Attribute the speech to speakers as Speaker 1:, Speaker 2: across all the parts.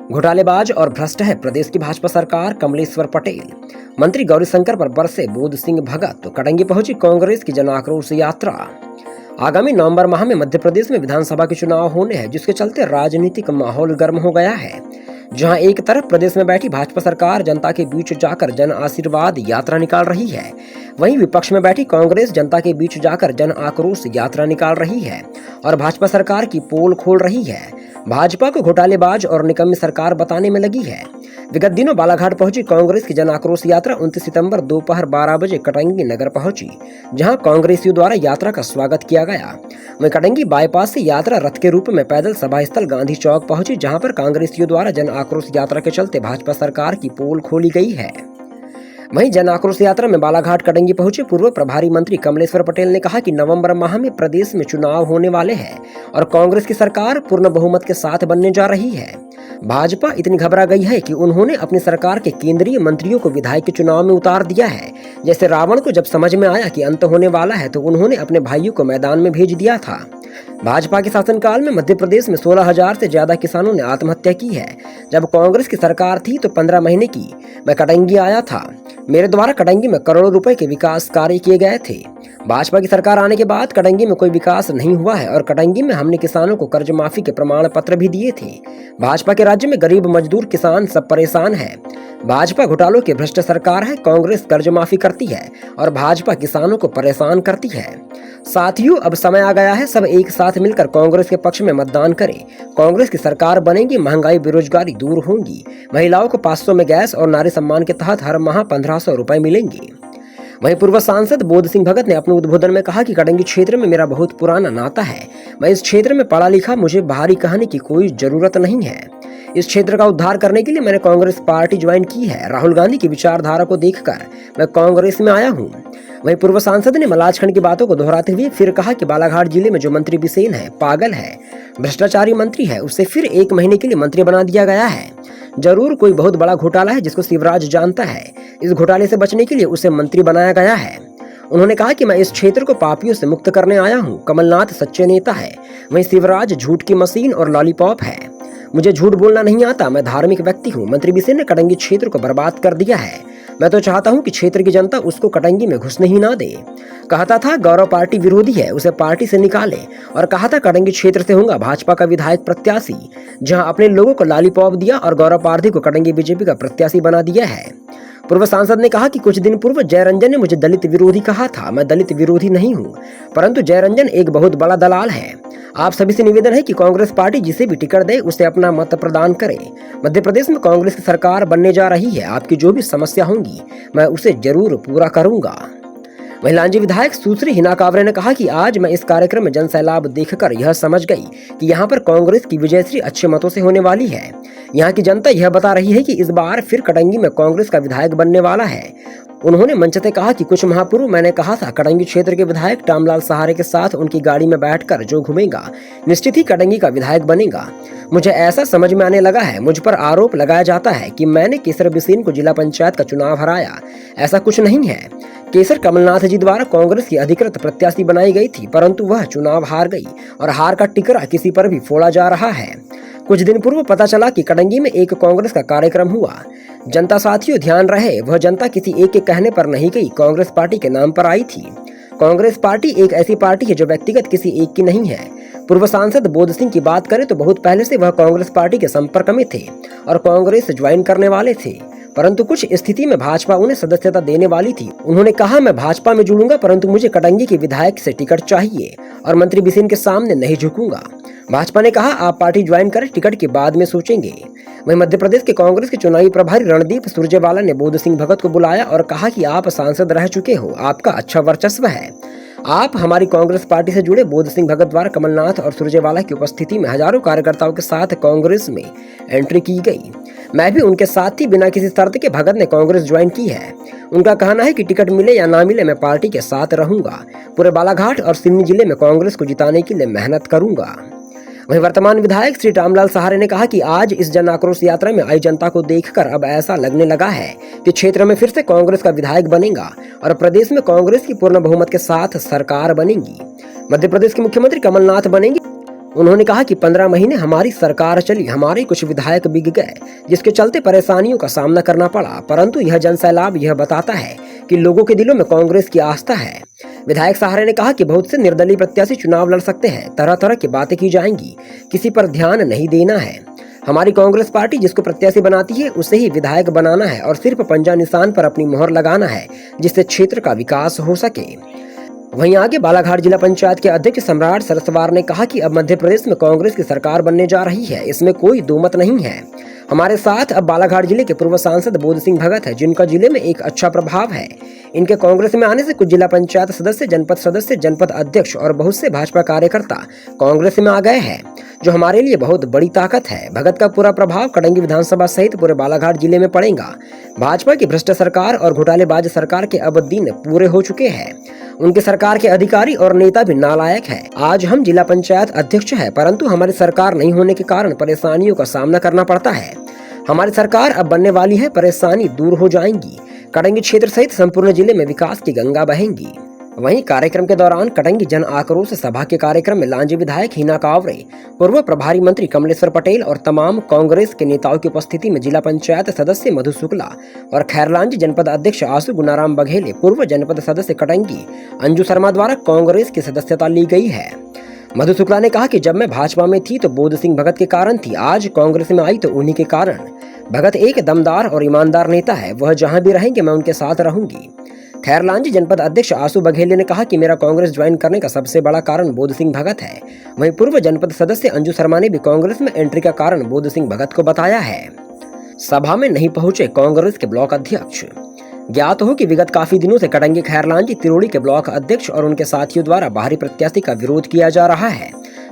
Speaker 1: घोटालेबाज और भ्रष्ट है प्रदेश की भाजपा सरकार, कमलेश्वर पटेल। मंत्री गौरीशंकर पर बरसे बोध सिंह भगत, तो कटंगी पहुंची कांग्रेस की जन आक्रोश यात्रा। आगामी नवंबर माह में मध्य प्रदेश में विधानसभा के चुनाव होने हैं, जिसके चलते राजनीतिक माहौल गर्म हो गया है। जहां एक तरफ प्रदेश में बैठी भाजपा सरकार जनता के बीच जाकर जन आशीर्वाद यात्रा निकाल रही है, वहीं विपक्ष में बैठी कांग्रेस जनता के बीच जाकर जन आक्रोश यात्रा निकाल रही है और भाजपा सरकार की पोल खोल रही है। भाजपा को घोटालेबाज और निकम्मी सरकार बताने में लगी है। विगत दिनों बालाघाट पहुंची कांग्रेस की जन आक्रोश यात्रा 29 सितंबर दोपहर 12 बजे कटंगी नगर पहुंची, जहां कांग्रेसियों द्वारा यात्रा का स्वागत किया गया। वहीं कटंगी बाईपास से यात्रा रथ के रूप में पैदल सभा स्थल गांधी चौक पहुंची, जहां पर कांग्रेसियों द्वारा जन आक्रोश यात्रा के चलते भाजपा सरकार की पोल खोली गई है। वहीं जन आक्रोश यात्रा में बालाघाट कटंगी पहुंचे पूर्व प्रभारी मंत्री कमलेश्वर पटेल ने कहा कि नवंबर माह में प्रदेश में चुनाव होने वाले हैं और कांग्रेस की सरकार पूर्ण बहुमत के साथ बनने जा रही है। भाजपा इतनी घबरा गई है कि उन्होंने अपनी सरकार के केंद्रीय मंत्रियों को विधायक के चुनाव में उतार दिया है। जैसे रावण को जब समझ में आया कि अंत होने वाला है, तो उन्होंने अपने भाइयों को मैदान में भेज दिया था। भाजपा के शासनकाल में मध्य प्रदेश में 16,000 से ज्यादा किसानों ने आत्महत्या की है। जब कांग्रेस की सरकार थी तो 15 महीने की मैं कटंगी आया था। मेरे द्वारा कटंगी में करोड़ों रुपए के विकास कार्य किए गए थे। भाजपा की सरकार आने के बाद कटंगी में कोई विकास नहीं हुआ है और कटंगी में हमने किसानों को कर्ज माफी के प्रमाण पत्र भी दिए थे। भाजपा के राज्य में गरीब मजदूर किसान सब परेशान है। भाजपा घोटालों की भ्रष्ट सरकार है। कांग्रेस कर्ज माफी करती है और भाजपा किसानों को परेशान करती है। साथियों, अब समय आ गया है सब एक साथ मिलकर कांग्रेस के पक्ष में मतदान करें। कांग्रेस की सरकार बनेगी, महंगाई बेरोजगारी दूर होंगी, महिलाओं को 500 में गैस और नारी सम्मान के तहत हर माह 1500 रुपए मिलेंगे। वहीं पूर्व सांसद बोध सिंह भगत ने अपने उद्बोधन में कहा कि कटंगी क्षेत्र में मेरा बहुत पुराना नाता है। मैं इस क्षेत्र में पढ़ा लिखा, मुझे बाहरी कहने की कोई जरूरत नहीं है। इस क्षेत्र का उद्धार करने के लिए मैंने कांग्रेस पार्टी ज्वाइन की है। राहुल गांधी की विचारधारा को देखकर मैं कांग्रेस में आया हूँ। वहीं पूर्व सांसद ने मलाजखंड की बातों को दोहराते हुए फिर कहा कि बालाघाट जिले में जो मंत्री बिसेन है, पागल है, भ्रष्टाचारी मंत्री है, उसे फिर 1 महीने के लिए मंत्री बना दिया गया है। जरूर कोई बहुत बड़ा घोटाला है जिसको शिवराज जानता है। इस घोटाले से बचने के लिए उसे मंत्री बनाया गया है। उन्होंने कहा कि मैं इस क्षेत्र को पापियों से मुक्त करने आया हूँ। कमलनाथ सच्चे नेता है, वहीं शिवराज झूठ की मशीन और लॉलीपॉप है। मुझे झूठ बोलना नहीं आता, मैं धार्मिक व्यक्ति हूँ। मंत्री बिसेन ने कटंगी क्षेत्र को बर्बाद कर दिया है। मैं तो चाहता हूँ कि क्षेत्र की जनता उसको कटंगी में घुसने ही ना दे। कहता था गौरव पार्टी विरोधी है, उसे पार्टी से निकाले, और कहा था कटंगी क्षेत्र से होगा भाजपा का विधायक प्रत्याशी। जहां अपने लोगों को लॉलीपॉप दिया और गौरव पार्टी को कटंगी बीजेपी का प्रत्याशी बना दिया है। पूर्व सांसद ने कहा कि कुछ दिन पूर्व जयरंजन ने मुझे दलित विरोधी कहा था। मैं दलित विरोधी नहीं हूँ, परंतु जयरंजन एक बहुत बड़ा दलाल है। आप सभी से निवेदन है कि कांग्रेस पार्टी जिसे भी टिकट दे उसे अपना मत प्रदान करे। मध्य प्रदेश में कांग्रेस की सरकार बनने जा रही है। आपकी जो भी समस्या होंगी मैं उसे जरूर पूरा करूंगा। वहीं लांजी विधायक सुश्री हिना कावरे ने कहा कि आज मैं इस कार्यक्रम में जनसैलाब देखकर यह समझ गई कि यहाँ पर कांग्रेस की विजयश्री अच्छे मतों से होने वाली है। यहाँ की जनता यह बता रही है कि इस बार फिर कटंगी में कांग्रेस का विधायक बनने वाला है। उन्होंने मंच से कहा कि कुछ माह पूर्व मैंने कहा था कटंगी क्षेत्र के विधायक रामलाल सहारे के साथ उनकी गाड़ी में बैठकर जो घूमेगा निश्चित ही कटंगी का विधायक बनेगा। मुझे ऐसा समझ में आने लगा है। मुझ पर आरोप लगाया जाता है कि मैंने केसर बिसेन को जिला पंचायत का चुनाव हराया। ऐसा कुछ नहीं है। केसर कमलनाथ जी द्वारा कांग्रेस की अधिकृत प्रत्याशी बनाई गई थी, परंतु वह चुनाव हार गई और हार का टिकरा किसी पर भी फोड़ा जा रहा है। कुछ दिन पूर्व पता चला कि कटंगी में एक कांग्रेस का कार्यक्रम हुआ। जनता साथियों ध्यान रहे, वह जनता किसी एक के कहने पर नहीं गई, कांग्रेस पार्टी के नाम पर आई थी। कांग्रेस पार्टी एक ऐसी पार्टी है जो व्यक्तिगत किसी एक की नहीं है। पूर्व सांसद बोध सिंह की बात करें तो बहुत पहले से वह कांग्रेस पार्टी के संपर्क में थे और कांग्रेस ज्वाइन करने वाले थे, परंतु कुछ स्थिति में भाजपा उन्हें सदस्यता देने वाली थी। उन्होंने कहा मैं भाजपा में जुड़ूंगा, परंतु मुझे कटंगी के विधायक से टिकट चाहिए और मंत्री बिसेन के सामने नहीं झुकूंगा। भाजपा ने कहा आप पार्टी ज्वाइन करें, टिकट के बाद में सोचेंगे। वहीं मध्य प्रदेश के कांग्रेस के चुनावी प्रभारी रणदीप सुरजेवाला ने बोध सिंह भगत को बुलाया और कहा कि आप सांसद रह चुके हो, आपका अच्छा वर्चस्व है, आप हमारी कांग्रेस पार्टी से जुड़े। बोध सिंह भगत द्वारा कमलनाथ और सुरजेवाला की उपस्थिति में हजारों कार्यकर्ताओं के साथ कांग्रेस में एंट्री की गई। मैं भी उनके साथ ही बिना किसी शर्त के भगत ने कांग्रेस ज्वाइन की है। उनका कहना है कि टिकट मिले या ना मिले मैं पार्टी के साथ रहूंगा। पूरे बालाघाट और सिवनी जिले में कांग्रेस को जिताने के लिए मेहनत करूंगा। वहीं वर्तमान विधायक श्री रामलाल सहारे ने कहा कि आज इस जन आक्रोश यात्रा में आई जनता को देखकर अब ऐसा लगने लगा है कि क्षेत्र में फिर से कांग्रेस का विधायक बनेगा और प्रदेश में कांग्रेस की पूर्ण बहुमत के साथ सरकार बनेगी। मध्य प्रदेश के मुख्यमंत्री कमलनाथ बनेंगे। उन्होंने कहा कि 15 महीने हमारी सरकार चली, हमारे कुछ विधायक बिक गए, जिसके चलते परेशानियों का सामना करना पड़ा, परंतु यह जनसैलाब यह बताता है कि लोगों के दिलों में कांग्रेस की आस्था है। विधायक सहारे ने कहा कि बहुत से निर्दलीय प्रत्याशी चुनाव लड़ सकते हैं, तरह तरह की बातें की जाएंगी, किसी पर ध्यान नहीं देना है। हमारी कांग्रेस पार्टी जिसको प्रत्याशी बनाती है उसे ही विधायक बनाना है और सिर्फ पंजा निशान पर अपनी मोहर लगाना है, जिससे क्षेत्र का विकास हो सके। वहीं आगे बालाघाट जिला पंचायत के अध्यक्ष सम्राट सरस्वार ने कहा कि अब मध्य प्रदेश में कांग्रेस की सरकार बनने जा रही है, इसमें कोई दो मत नहीं है। हमारे साथ अब बालाघाट जिले के पूर्व सांसद बोध सिंह भगत है, जिनका जिले में एक अच्छा प्रभाव है। इनके कांग्रेस में आने से कुछ जिला पंचायत सदस्य, जनपद अध्यक्ष और बहुत से भाजपा कार्यकर्ता कांग्रेस में आ गए हैं, जो हमारे लिए बहुत बड़ी ताकत है। भगत का पूरा प्रभाव कटंगी विधानसभा सहित पूरे बालाघाट जिले में पड़ेगा। भाजपा की भ्रष्ट सरकार और घोटालेबाज सरकार के अब दिन पूरे हो चुके हैं। उनकी सरकार के अधिकारी और नेता भी नालायक है। आज हम जिला पंचायत अध्यक्ष है, परंतु हमारी सरकार नहीं होने के कारण परेशानियों का सामना करना पड़ता है। हमारी सरकार अब बनने वाली है, परेशानी दूर हो जाएंगी। कटंगी क्षेत्र सहित संपूर्ण जिले में विकास की गंगा बहेंगी। वहीं कार्यक्रम के दौरान कटंगी जन आक्रोश सभा के कार्यक्रम में लांजी विधायक हिना कावरे, पूर्व प्रभारी मंत्री कमलेश्वर पटेल और तमाम कांग्रेस के नेताओं की उपस्थिति में जिला पंचायत सदस्य मधु शुक्ला और खैरलांजी जनपद अध्यक्ष आशु गुनाराम बघेले, पूर्व जनपद सदस्य कटंगी अंजू शर्मा द्वारा कांग्रेस की सदस्यता ली गई है। मधु शुक्ला ने कहा कि जब मैं भाजपा में थी तो बोध सिंह भगत के कारण थी, आज कांग्रेस में आई तो उन्हीं के कारण। भगत एक दमदार और ईमानदार नेता है, वह जहां भी रहेंगे मैं उनके साथ रहूंगी। खैरलांजी जनपद अध्यक्ष आशु बघेले ने कहा कि मेरा कांग्रेस ज्वाइन करने का सबसे बड़ा कारण बोध सिंह भगत है। वहीं पूर्व जनपद सदस्य अंजू शर्मा ने भी कांग्रेस में एंट्री का कारण बोध सिंह भगत को बताया है। सभा में नहीं पहुंचे कांग्रेस के ब्लॉक अध्यक्ष। ज्ञात हो कि विगत काफी दिनों से कटंगी, खैरलांजी, तिरोड़ी के ब्लॉक अध्यक्ष और उनके साथियों द्वारा बाहरी प्रत्याशी का विरोध किया जा रहा है,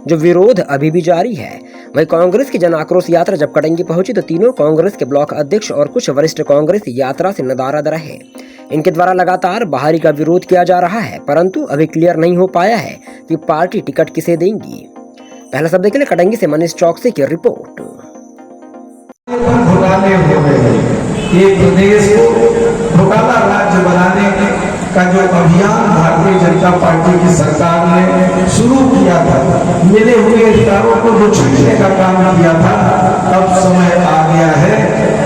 Speaker 1: जो विरोध अभी भी जारी है। वहीं कांग्रेस की जन आक्रोश यात्रा जब कटंगी पहुंची तो तीनों कांग्रेस के ब्लॉक अध्यक्ष और कुछ वरिष्ठ कांग्रेस यात्रा से नदारद रहे। इनके द्वारा लगातार बाहरी का विरोध किया जा रहा है, परंतु अभी क्लियर नहीं हो पाया है कि पार्टी टिकट किसे देंगी। पहला शब्द के लिए कटंगी से मनीष चौकसी की रिपोर्ट।
Speaker 2: ये प्रदेश को घोटाला राज्य बनाने का जो अभियान भारतीय जनता पार्टी की सरकार ने शुरू किया था, मिले हुए अधिकारों को जो छीनने का काम किया था, अब समय आ गया है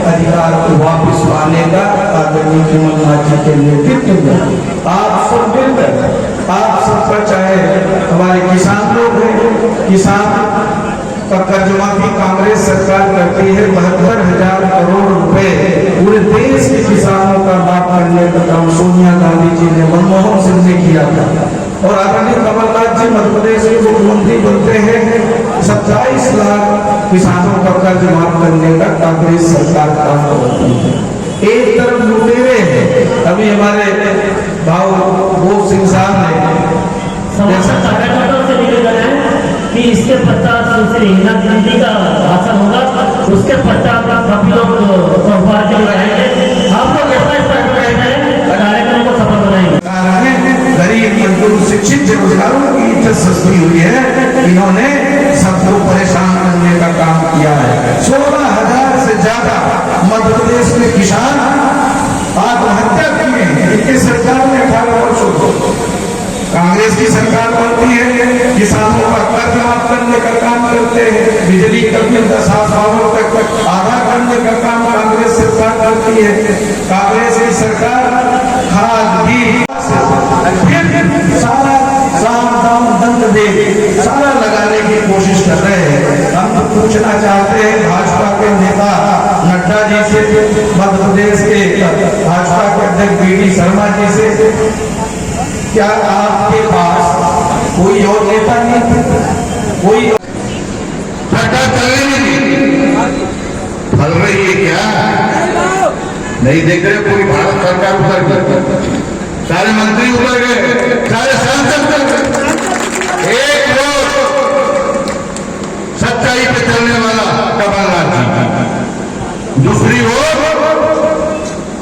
Speaker 2: अधिकार को वापस पाने का। आदरणीय कमलनाथ जी के नेतृत्व में आप सब मिलकर, आप सबका चाहे हमारे किसान लोग हैं, किसान का कर्ज माफी कांग्रेस सरकार करती है। 72,000 करोड़ रुपए पूरे देश के किसानों का लाभ करने का काम सोनिया गांधी जी ने, मनमोहन सिंह ने किया था। और आदरणीय कमलनाथ जी मध्य प्रदेश के मुख्यमंत्री बनते हैं, 27 लाख किसानों का कर्ज माफ करने का कांग्रेस सरकार काम करती है। एक तरफ लुटेरे हैं, अभी हमारे भाव बोध सिंह साहब ने
Speaker 3: कि इसके पश्चात दूसरी हिना गांधी का भाषण होगा, उसके पश्चात काफी लोग आप लोग कार्यक्रम को सफल बनाएंगे।
Speaker 2: गरीब मजदूर शिक्षित बेरोजगारों की इज्जत सस्ती हुई है, इन्होंने सबको परेशान करने का काम किया है। 16,000 से ज्यादा मध्य प्रदेश में किसान आत्महत्या किए हैं। इनकी सरकार ने 18 वर्षों को कांग्रेस की सरकार बनती है, किसानों का कर्ज माफ करने का काम करते हैं, बिजली का बिल 10 पावर तक आधा करने का काम कांग्रेस सरकार करती है। कांग्रेस की सरकार खाद भी सारा साम दाम दंड दे सारा लगाने की कोशिश कर रहे हैं। हम तो पूछना चाहते हैं भाजपा के नेता नड्डा जी से, मध्य प्रदेश के भाजपा के अध्यक्ष बीडी शर्मा जी से, क्या आपके पास कोई और नेता नहीं, कोई
Speaker 4: सरकार चल रही है क्या नहीं देख रहे? पूरी भारत सरकार उतर गई, सारे मंत्री उतर गए, सारे सांसद उतर गए। एक लोग सच्चाई पे चलने वाला कमलनाथ जी, दूसरी ओर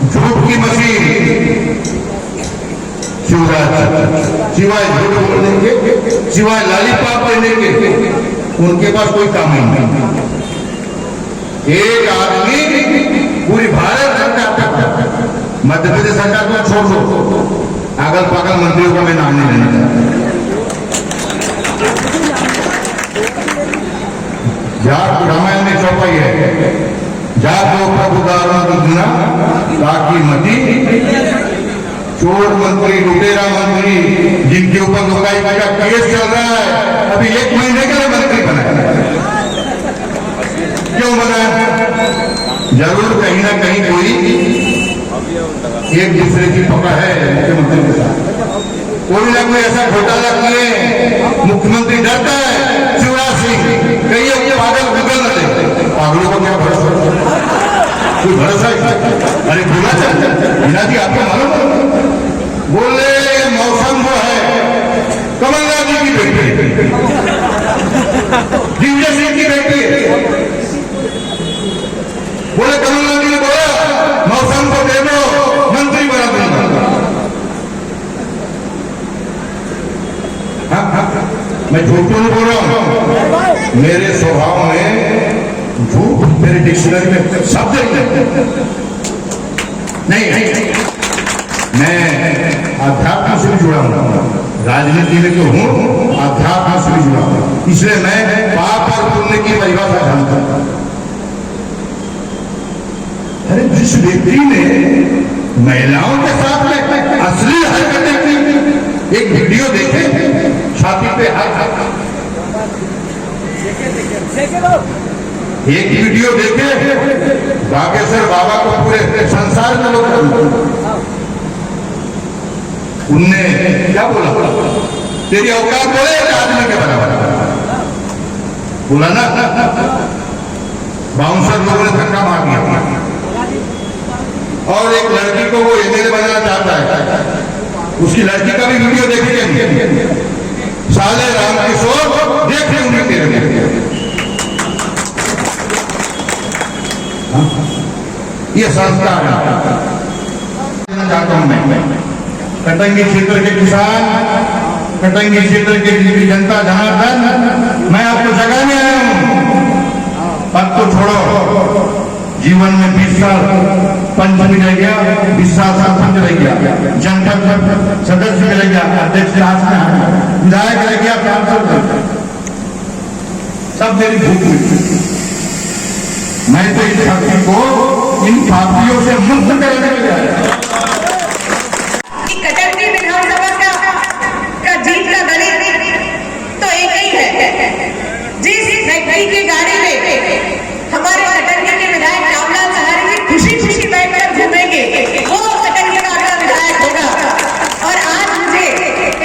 Speaker 4: झूठ की मशीन शिवराज, सिवाय झूठ बोलने के, सिवाय लॉलीपॉप देने के उनके पास कोई काम नहीं। एक आदमी पूरी भारत सरकार, मध्य प्रदेश सरकार को छोड़ दो, अगल बगल मंत्रियों का मैं नाम नहीं लेना चाहता। जात रामायण में चौपाई है, जात दो प्रभु दारुण दुगना ताकि मती, चोर मंत्री, लुटेरा मंत्री, जिनके ऊपर लोकायुक्त का केस चल रहा है, अभी 1 महीने के लिए मंत्री बनाया। क्यों बनाया? जरूर कहीं ना कहीं कोई एक दूसरे की पकड़ है मुख्यमंत्री के साथ, कोई ना कोई ऐसा घोटाला किए मुख्यमंत्री डरता है शिवराज सिंह, कहिए ये पागल गूगल न दे, पागलों को क्या भरोसा, कोई भरोसा है? अरे बोला बिना जी आपको मालूम, बोले मौसम वो है कमलनाथ जी की बेटी, दिग्विजय सिंह की बेटी, बोले कमलनाथ जी ने बोला मौसम को दे दो मंत्री बना दूंगा। मैं झूठ तो नहीं बोल रहा हूं, मेरे स्वभाव में झूठ मेरे डिक्शनरी में शब्द नहीं। मैं अध्यात्म से भी जुड़ा हूं, राजनीति में तो हूं, अध्यात्म से भी जुड़ा हूं, इसलिए मैं पाप और पुण्य की परिभाषा जानता हूं। अरे जिस व्यक्ति ने महिलाओं के साथ में असली हरकतें की, एक वीडियो देखे, छाती पे हाथ, एक वीडियो देखे, बागेश्वर बाबा को पूरे संसार में लोग, उनने क्या बोला, तेरी औकात बोले एक आदमी के बराबर, बोला ना, बाउंसर लोगों ने धक्का मार दिया, और एक लड़की को वो एमएलए बनाना चाहता है, उसकी लड़की का भी वीडियो देखेंगे, साले राम किशोर देख रहे होंगे तेरे, ये संस्कार चाहता हूं मैं। कटंगी क्षेत्र के किसान, कटंगी क्षेत्र के जनता जनार्दन, मैं आपको जगाने आया हूं। अब तो छोड़ो, जीवन में 20 साल पंच भी रह गया, 20 साल सरपंच रह गया, जनपद सदस्य भी रह गया, अध्यक्ष विधायक रह गया, सांसद, सब मेरी भूख मिली। मैं तो इस धरती को इन पापियों से मुक्त करने में आया।
Speaker 5: कटंगी विधानसभा का जीत का दलित तो एक ही है, जिस व्यक्ति की गाड़ी में हमारे कटंगी के विधायक रामलाल सहारे की खुशी बैठकर घूमेंगे, वो कटंगी का विधायक होगा। और आज मुझे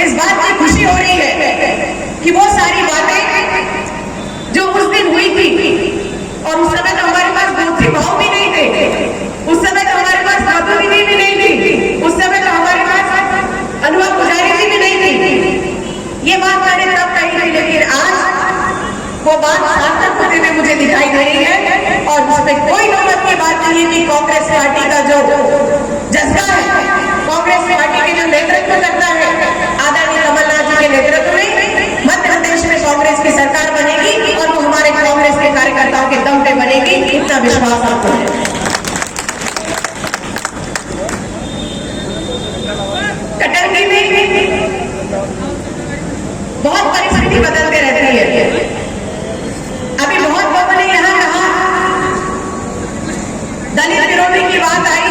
Speaker 5: इस बात की खुशी हो रही है कि वो सारी बातें जो उस दिन हुई थी, और उस समय तो हमारे पास दूसरी भाव भी नहीं थे, उस समय तो हमारे पास माधु दीदी भी नहीं थी, उस समय तो हमारे पास अनुभव पुजारी जी भी नहीं थी। ये बात मैंने तब कही थी, लेकिन आज वो बात सार्थक होते हुए मुझे दिखाई दे रही है। और उसमें कोई नौबत की बात नहीं है कि कांग्रेस पार्टी का जो जज्बा है, कांग्रेस पार्टी के जो नेतृत्व करता है आदरणीय कमलनाथ जी के नेतृत्व में मध्य प्रदेश में कांग्रेस की सरकार बनेगी, और वो हमारे कांग्रेस के कार्यकर्ताओं के दम पे बनेगी, इतना विश्वास आपको है। कटंगी में बहुत परिस्थिति बदलते रहती है। अभी बहुत लोगों ने यहाँ कहा दलित विरोधी की बात आई,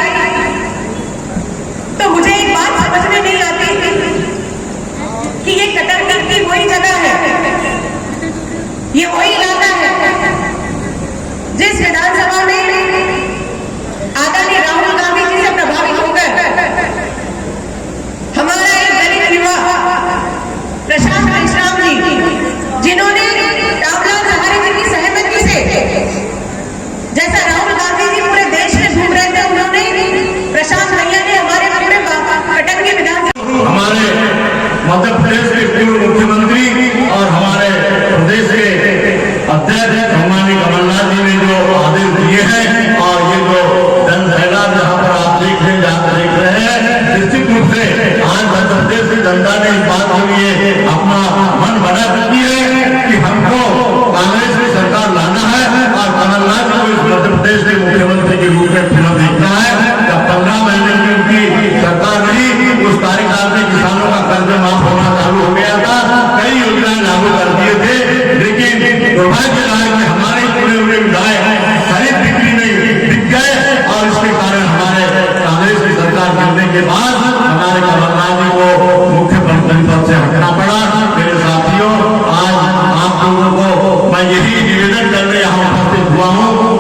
Speaker 5: तो मुझे एक बात समझ में नहीं आती कि ये कटंगी की वही जगह है, ये वही इलाका है जिस विधानसभा में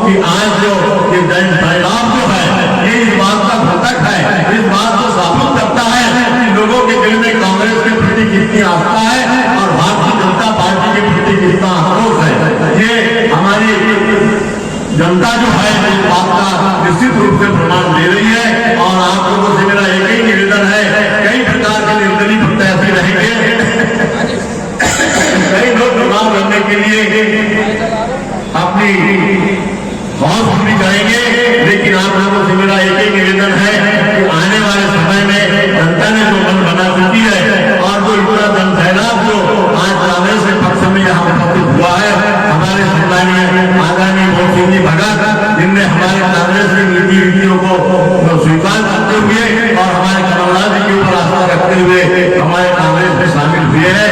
Speaker 4: कि आज जो ये परिणाम जो है ये इस बात का घटक है, इस बात को साबित करता है कि लोगों के दिल में कांग्रेस के प्रति कितनी आस्था है और भारतीय जनता पार्टी के प्रति कितना आक्रोश है। ये हमारी जनता जो है इस बात का निश्चित रूप से प्रमाण दे रही है। और आप लोगों से मेरा एक ही निवेदन है, कई प्रकार के निर्दलीय प्रत्याशी रहेंगे, कई लोग चुनाव लड़ने के लिए अपनी हौस पूरी करेंगे, लेकिन आप लोगों से मेरा एक ही निवेदन है कि आने वाले समय में जनता ने जो मन बना चुकी है और जो इतना जन सैलाब जो आज कांग्रेस के पक्ष में यहाँ उपस्थित हुआ है, हमारे सम्मानीय आदरणीय मोहन सिंह जी भगत, जिनने हमारे कांग्रेस की नीति रीतियों को स्वीकार करते हुए और हमारे कमलनाथ जी के ऊपर आस्था रखते हुए हमारे कांग्रेस में शामिल हुए हैं,